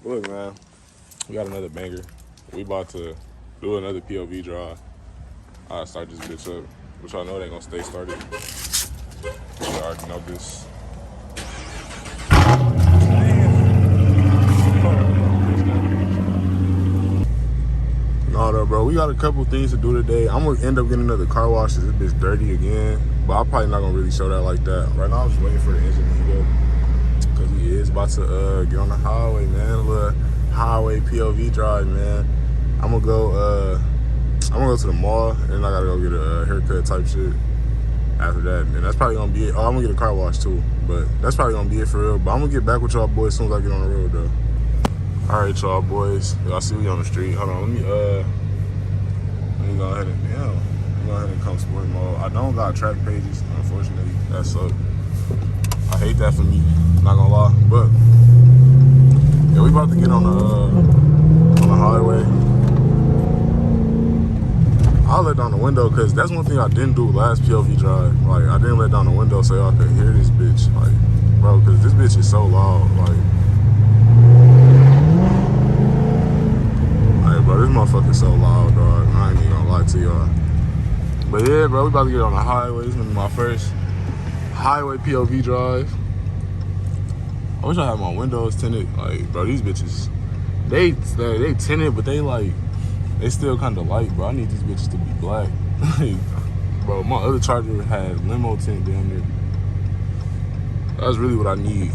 Look, man, we got another banger. We about to do another POV drive. I'll start this bitch up, which I know they gonna stay started. You already know this. No, though, bro. We got a couple things to do today. I'm gonna end up getting another car wash. This bitch dirty again, but I'm probably not gonna really show that like that. Right now, I'm just waiting for the engine to heat up because he is about to get on the highway, man. A little highway POV drive, man. I'm gonna go to the mall and I gotta go get a haircut type shit after that. And that's probably gonna be it. Oh, I'm gonna get a car wash too, but that's probably gonna be it for real. But I'm gonna get back with y'all boys as soon as I get on the road though. All right, y'all boys. Y'all see we on the street. Hold on, let me go ahead and come sport mode. I don't got track pages, unfortunately. That sucks. I hate that for me, not gonna lie. But yeah, we about to get on the highway. I'll let down the window because that's one thing I didn't do last POV drive. Like, I didn't let down the window so y'all could hear this bitch. Like, bro, because this bitch is so loud. Like, bro, this motherfucker's so loud, dog. I ain't even gonna lie to y'all. But yeah, bro, we about to get on the highway. This is gonna be my first highway POV drive. I wish I had my windows tinted. Like, bro, these bitches, they tinted, but they still kind of light, bro. I need these bitches to be black. Bro, my other Charger had limo tint down there. That's really what I need.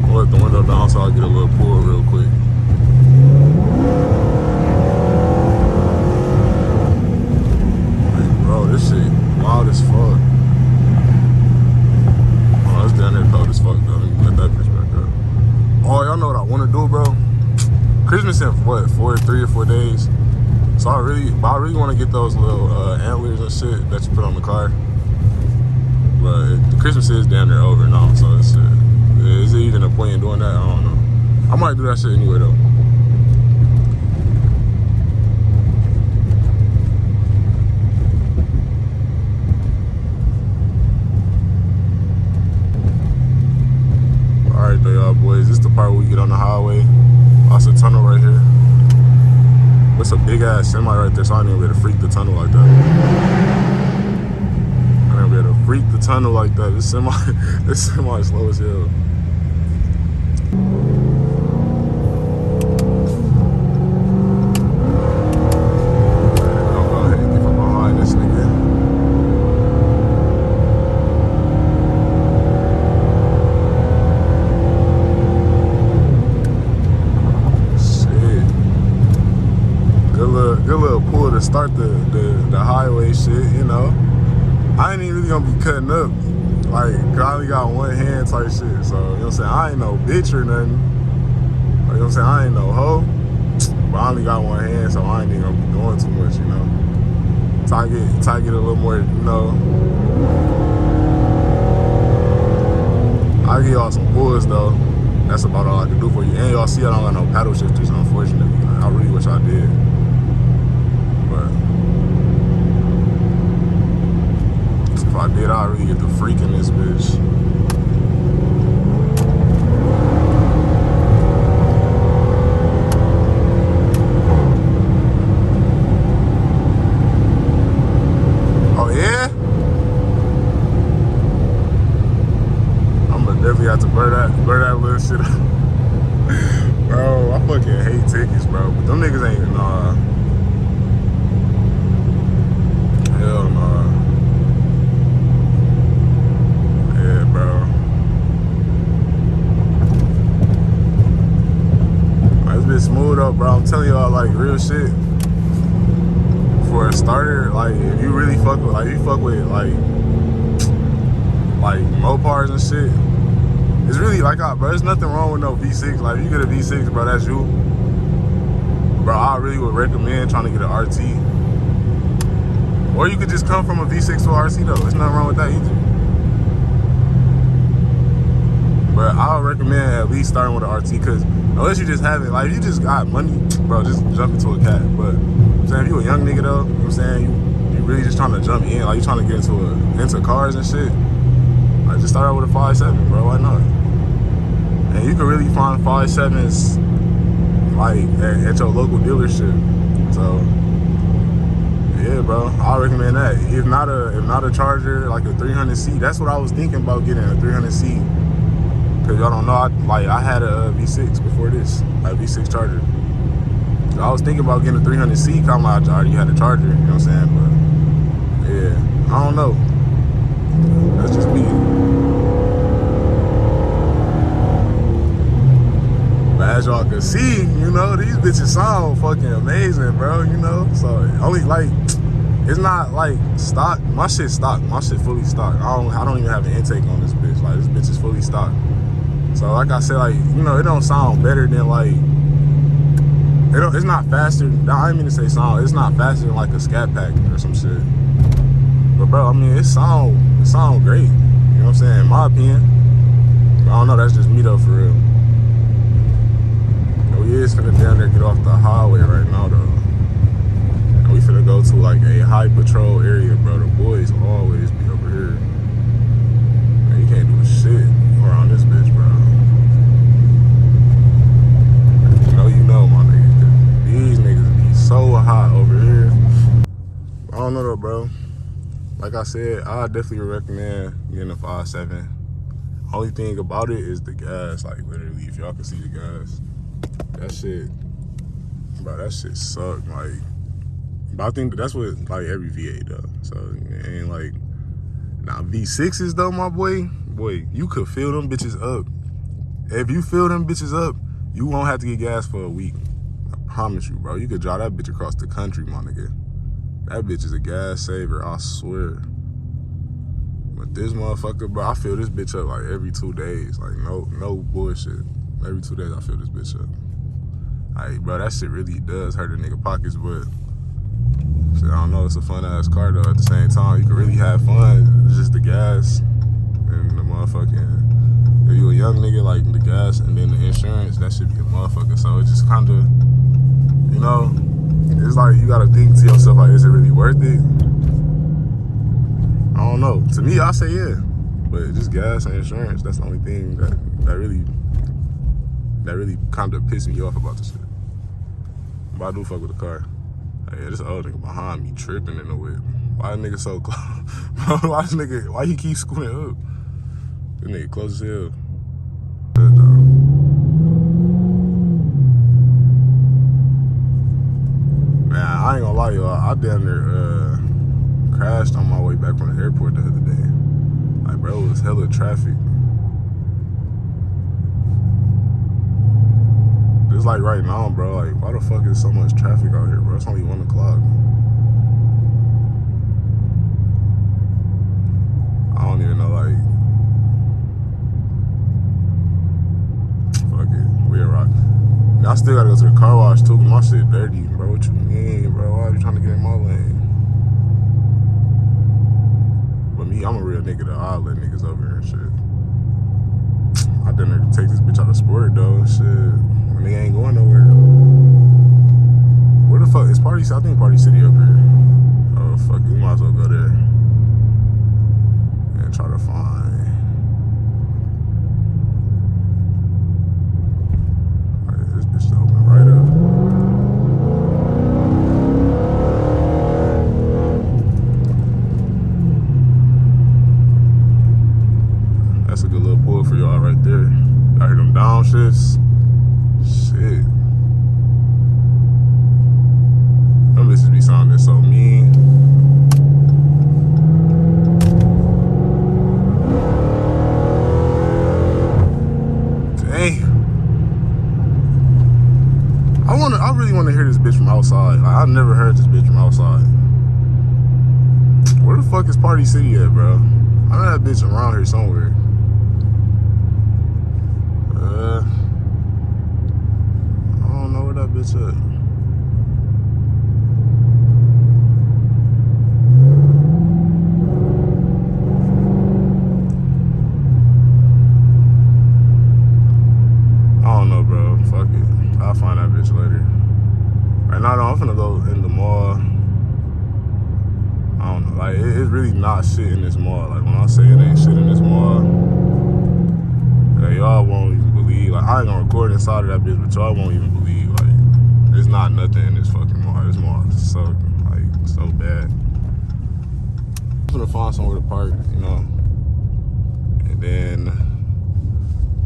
I'll let the window down so I'll get a little pull real quick. Like, bro, this shit loud as fuck. Oh, it's down there cold as fuck though. Let me let that bitch back up. Oh, y'all know what I want to do, bro? Christmas in what, 3 or 4 days? So I really want to get those little antlers and shit that you put on the car. But the Christmas is damn near over now, so it's is it even a point in doing that? I don't know. I might do that shit anyway though. All right, though, y'all boys. This is the part where we get on the highway. That's a tunnel right here. It's a big ass semi right there, so I ain't even be able to freak the tunnel like that. I ain't be able to freak the tunnel like that. This semi is slow as hell. I'll go ahead and get from behind this nigga. Good little pull to start the highway shit, you know. I ain't even really gonna be cutting up. Like, I only got one hand type shit. So, you know what I'm saying? I ain't no bitch or nothing. Like, you know what I'm saying? I ain't no hoe. But I only got one hand, so I ain't even gonna be doing too much, you know. Try to get a little more, you know. I'll give y'all some pulls though. That's about all I can do for you. And y'all see I don't got no paddle shifters, unfortunately. Like, I really wish I did. If I did, I'd really get the freak in this bitch. Oh yeah? I'm gonna definitely have to blur that little shit out. Bro, I fucking hate tickets, bro. But them niggas ain't hell nah. Yeah, bro. This bitch smooth up, bro. I'm telling y'all, like, real shit. For a starter, like, if you really fuck with, like, Mopars and shit, it's really like, bro, there's nothing wrong with no V6. Like, if you get a V6, bro, that's you. Bro, I really would recommend trying to get an RT. Or you could just come from a V6 to a RC though. There's nothing wrong with that either. But I would recommend at least starting with an RT, because unless you just have it, like if you just got money, bro, just jump into a cat. But I'm saying if you a young nigga though, you know what I'm saying, you really just trying to jump in, like you trying to get into cars and shit. Like just start out with a 5.7, bro. Why not? And you can really find 5.7s like at your local dealership. So yeah, bro, I recommend that. If not a Charger, like a 300C. That's what I was thinking about, getting a 300C. Cause y'all don't know, I had a V6 before this, a V6 Charger. So I was thinking about getting a 300C. Cause I'm like, I already had a Charger, you know what I'm saying? But yeah, I don't know. That's just me. But as y'all can see, you know, these bitches sound fucking amazing, bro. You know, so only like, it's not like stock. My shit stock. My shit fully stock. I don't even have an intake on this bitch. Like this bitch is fully stock. So like I said, like, you know, it don't sound better than like, it's not faster. I didn't mean to say sound. It's not faster than like a Scat Pack or some shit. But bro, I mean, it sound great. You know what I'm saying? In my opinion. But I don't know. That's just me though, for real. We is finna down there get off the highway right now though. And we finna go to like a high patrol area, bro. The boys always be over here. Man, you can't do shit around this bitch, bro. You know my niggas. These niggas be so hot over here. I don't know though, bro. Like I said, I definitely recommend getting a 5.7. Only thing about it is the gas. Like literally, if y'all can see the gas. That shit, bro, that shit suck. Like, but I think that's what like every V8 does. So it ain't like, now V6s though, my boy, you could fill them bitches up. If you fill them bitches up, you won't have to get gas for a week. I promise you, bro. You could drive that bitch across the country, my nigga. That bitch is a gas saver, I swear. But this motherfucker, bro, I fill this bitch up like every 2 days. Like no bullshit. Every 2 days I fill this bitch up. Like, bro, that shit really does hurt a nigga pockets, but shit, I don't know, it's a fun ass car though. At the same time, you can really have fun. It's just the gas and the motherfucking, if you a young nigga, like the gas and then the insurance, that should be a motherfucker. So it just kind of, you know, it's like you gotta think to yourself, like, is it really worth it? I don't know. To me, I say yeah, but just gas and insurance, that's the only thing that really kind of pissed me off about this shit. But I do fuck with the car. Hey, this old nigga behind me tripping in the whip. Why that nigga so close? Why he keep scooting up? This nigga close as hell. Man, I ain't gonna lie, y'all. I damn near crashed on my way back from the airport the other day. Like, bro, it was hella traffic. It's like right now, bro, like, why the fuck is so much traffic out here, bro? It's only 1 o'clock. I don't even know, like, fuck it, we're rocking. I still gotta go to the car wash too, my shit dirty, bro. What you mean, bro? Why are you trying to get in my lane? But me, I'm a real nigga though. I'll let niggas over here and shit. I didn't take this bitch out of sport though, shit. Nigga ain't going nowhere. Where the fuck is Party? I think Party City up here. Oh fuck it, we might as well go there and try to find. Right, this bitch open right up. That's a good little pull for y'all right there. I hear them downshifts. Shit. Them bitches be sounding so mean. Damn. I really want to hear this bitch from outside. Like, I've never heard this bitch from outside. Where the fuck is Party City at, bro? I know that bitch around here somewhere. I don't know where that bitch at. now I'm finna go in the mall. I don't know, like it's really not shit in this mall. Like when I say it ain't shit in this mall, like, y'all won't even believe. Like I ain't gonna record inside of that bitch, but y'all won't even believe. Like there's not nothing in this fucking mall. This mall is so bad. I'm gonna find somewhere to park, you know, and then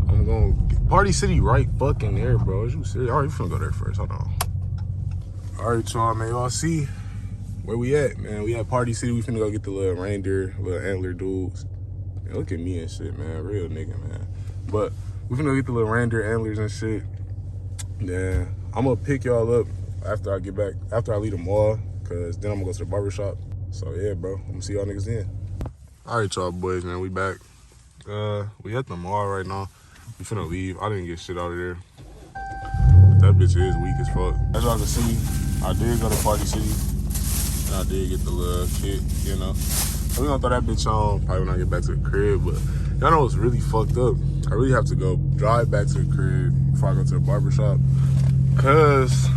I'm gonna get Party City right fucking there, bro. Is you serious? All right, we finna go there first. Hold on. All right, y'all, man. Y'all see where we at, man? We at Party City. We finna go get the little reindeer, little antler dudes. Man, look at me and shit, man. Real nigga, man. But we finna go get the little reindeer antlers and shit. Yeah, I'm gonna pick y'all up after I get back, after I leave the mall, cause then I'm gonna go to the barbershop. So yeah, bro, I'm gonna see y'all niggas then. All right, y'all boys, man, we back. We at the mall right now. We finna leave. I didn't get shit out of there. That bitch is weak as fuck. As y'all can see, I did go to Party City, and I did get the little kit, you know. So we gonna throw that bitch on probably when I get back to the crib, but y'all know what's really fucked up? I really have to go drive back to the crib before I go to the barbershop, cause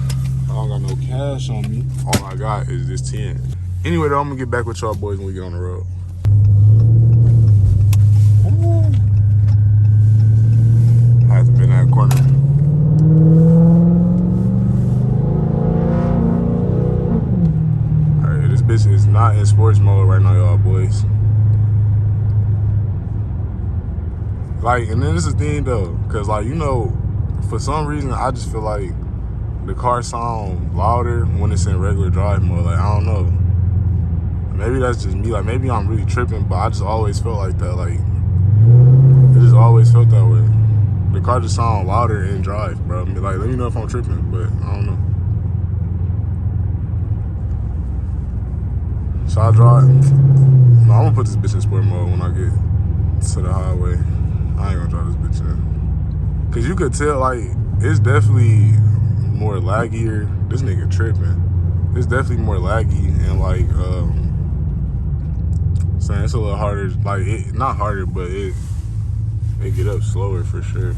I don't got no cash on me. All I got is this 10. Anyway, though, I'm gonna get back with y'all boys when we get on the road. Ooh. I have to be in that corner. Alright, this bitch is not in sports mode right now, y'all boys. Like, and then this is the thing though, cause like, you know, for some reason I just feel like the car sound louder when it's in regular drive mode. Like, I don't know. Maybe that's just me. Like, maybe I'm really tripping, but I just always felt like that. Like, it just always felt that way. The car just sound louder in drive, bro. Like, let me know if I'm tripping, but I don't know. So I drive. No, I'm gonna put this bitch in sport mode when I get to the highway. I ain't gonna drive this bitch in. Cause you could tell, like, it's definitely more laggier. This nigga tripping. It's definitely more laggy and like, saying it's a little harder. Like, it not harder, but it get up slower for sure.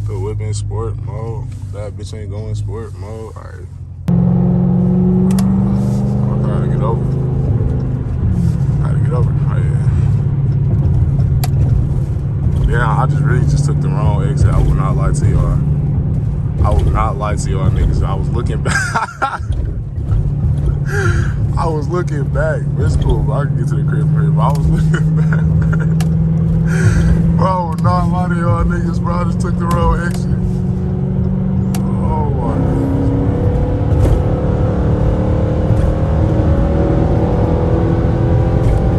The whip in sport mode. That bitch ain't going sport mode. All right. I gotta get over. All right. Yeah, I just really just took the wrong exit. I will not lie to y'all. I will not lie to y'all niggas. I was looking back. I was looking back. It's cool, but I can get to the crib from here. But I was looking back. Bro, I will not lie to y'all niggas, bro. I just took the wrong exit. Oh my goodness.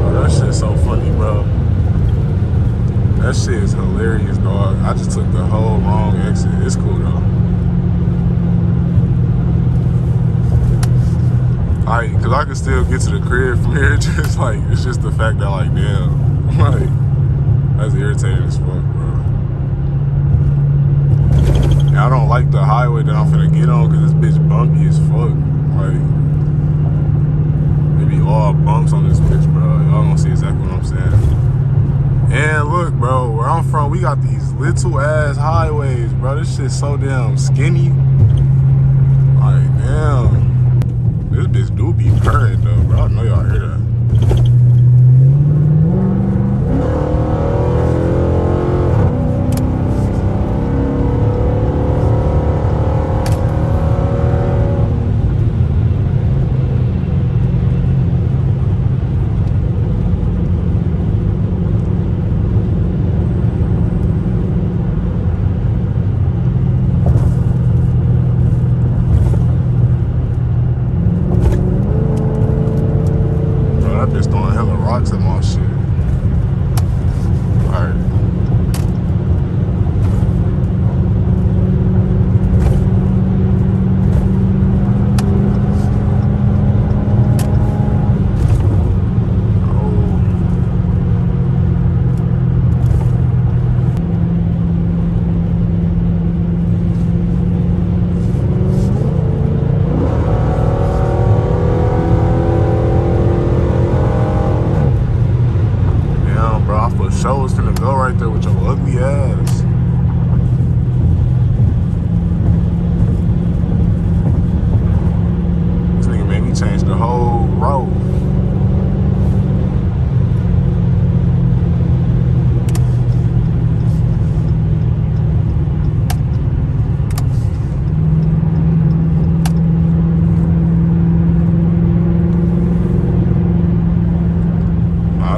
Bro, that shit's so funny, bro. That shit is hilarious, dog. I just took the whole wrong exit. It's cool, though. Like, cause I can still get to the crib from here. Just like, it's just the fact that, like, damn, like, that's irritating as fuck, bro. And I don't like the highway that I'm finna get on, cause this bitch bumpy as fuck. Like, it be all bumps on this bitch, bro. Y'all gonna see exactly what I'm saying. And look, bro, where I'm from, we got these little ass highways, bro. This shit's so damn skinny. Like, damn. This bitch do be purring though, bro. I know y'all hear that.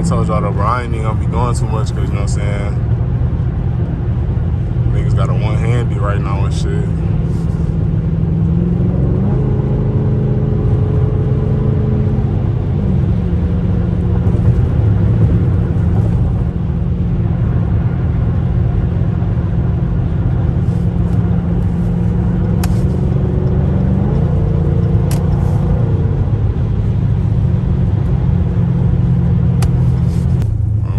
I told y'all though, bro, I ain't even gonna be doing too much because, you know what I'm saying? Niggas got a one-handy right now and shit.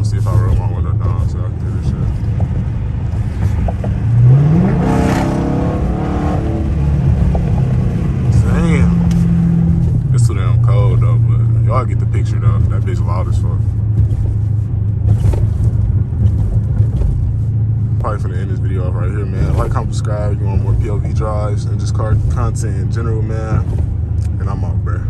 See if I roll my window down so I can do this shit. Damn. It's too damn cold though, but y'all get the picture though. That bitch loud as fuck. Probably finna end this video off right here, man. Like, comment, subscribe if you want more POV drives and just car content in general, man. And I'm out, bruh.